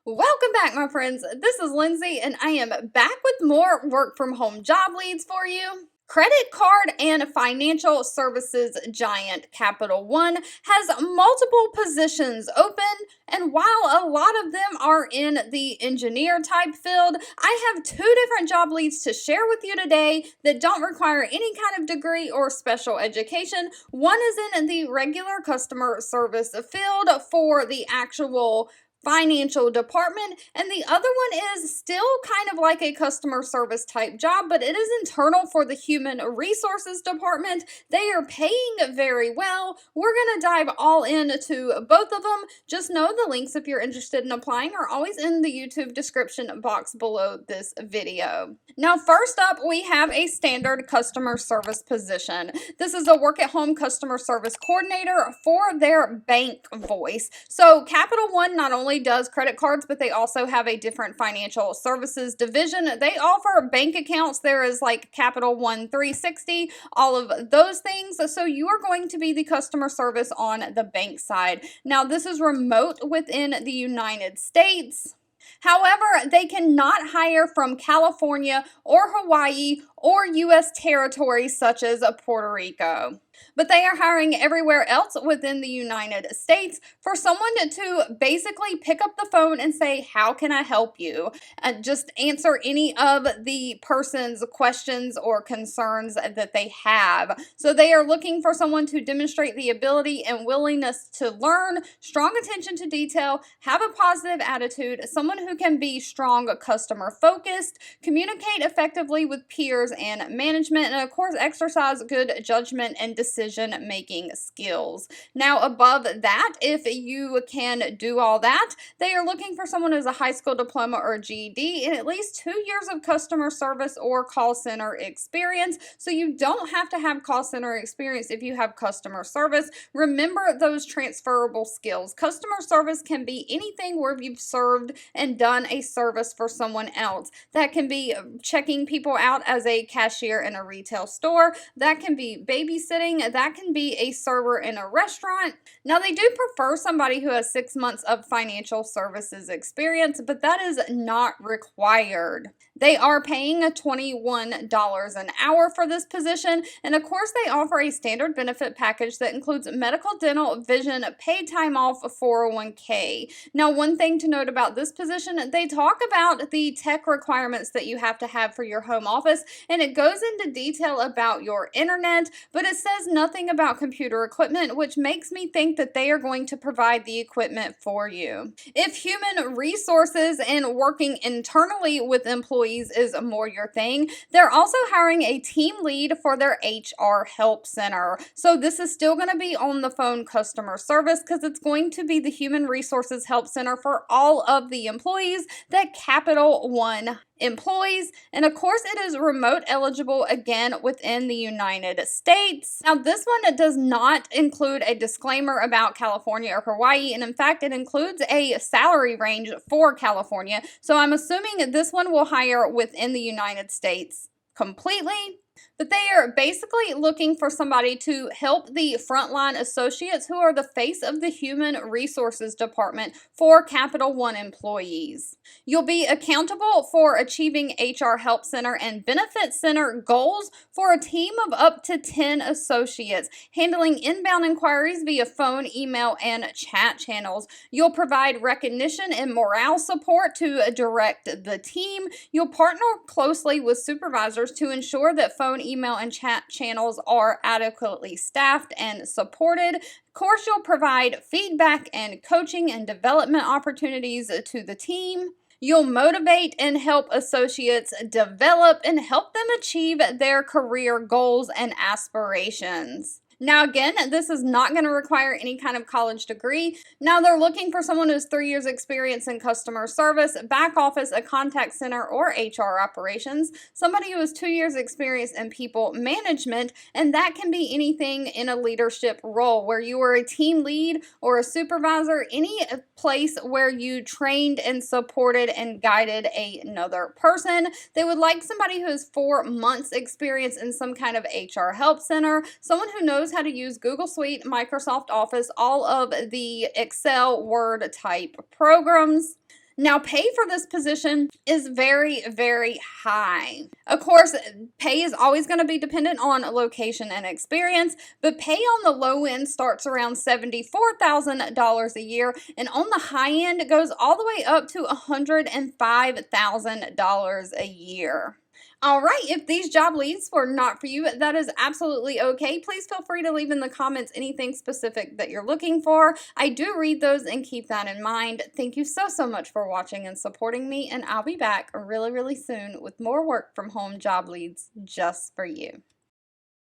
Welcome back, my friends. This is Lindsay, and I am back with more work from home job leads for you. Credit card and financial services giant Capital One has multiple positions open, and while a lot of them are in the engineer type field, I have two different job leads to share with you today that don't require any kind of degree or special education. One is in the regular customer service field for the actual financial department, and the other one is still kind of like a customer service type job, but it is internal for the human resources department. They are paying very well. We're going to dive all into both of them. Just know the links, if you're interested in applying, are always in the YouTube description box below this video. Now, first up, we have a standard customer service position. This is a work at home customer service coordinator for their bank voice. So Capital One not only does credit cards, but they also have a different financial services division. They offer bank accounts. There is like Capital One 360, all of those things. So you are going to be the customer service on the bank side. Now, this is remote within the United States. However, they cannot hire from California or Hawaii or U.S. territories such as Puerto Rico. But they are hiring everywhere else within the United States for someone to basically pick up the phone and say, how can I help you? And just answer any of the person's questions or concerns that they have. So they are looking for someone to demonstrate the ability and willingness to learn, strong attention to detail, have a positive attitude, someone who can be strong customer focused, communicate effectively with peers and management, and of course exercise good judgment and decision-making skills. Now, above that, if you can do all that, they are looking for someone who has a high school diploma or GED and at least 2 years of customer service or call center experience. So you don't have to have call center experience if you have customer service. Remember those transferable skills. Customer service can be anything where you've served and done a service for someone else. That can be checking people out as a cashier in a retail store. That can be babysitting. That can be a server in a restaurant. Now, they do prefer somebody who has 6 months of financial services experience, but that is not required. They are paying $21 an hour for this position, and of course they offer a standard benefit package that includes medical, dental, vision, paid time off, 401k. Now, one thing to note about this position, they talk about the tech requirements that you have to have for your home office, and it goes into detail about your internet, but it says nothing about computer equipment, which makes me think that they are going to provide the equipment for you. If human resources and working internally with employees is more your thing, they're also hiring a team lead for their HR help center. So this is still going to be on the phone customer service because it's going to be the human resources help center for all of the employees that Capital One employees, and of course it is remote eligible again within the United States. Now, this one does not include a disclaimer about California or Hawaii, and in fact it includes a salary range for California, so I'm assuming this one will hire within the United States completely. But they are basically looking for somebody to help the frontline associates who are the face of the human resources department for Capital One employees. You'll be accountable for achieving HR Help Center and Benefit Center goals for a team of up to 10 associates, handling inbound inquiries via phone, email, and chat channels. You'll provide recognition and morale support to direct the team. You'll partner closely with supervisors to ensure that phone, email, and chat channels are adequately staffed and supported. Of course, you'll provide feedback and coaching and development opportunities to the team. You'll motivate and help associates develop and help them achieve their career goals and aspirations. Now, again, this is not going to require any kind of college degree. Now, they're looking for someone who's 3 years experience in customer service, back office, a contact center, or HR operations, somebody who has 2 years experience in people management, and that can be anything in a leadership role where you are a team lead or a supervisor, any place where you trained and supported and guided another person. They would like somebody who has 4 months experience in some kind of HR help center, someone who knows how to use Google Suite, Microsoft Office, all of the Excel, Word type programs. Now, pay for this position is very, very high. Of course, pay is always going to be dependent on location and experience, but pay on the low end starts around $74,000 a year, and on the high end, it goes all the way up to $105,000 a year. All right, if these job leads were not for you, that is absolutely okay. Please feel free to leave in the comments anything specific that you're looking for. I do read those and keep that in mind. Thank you so, so much for watching and supporting me, and I'll be back really, really soon with more work from home job leads just for you.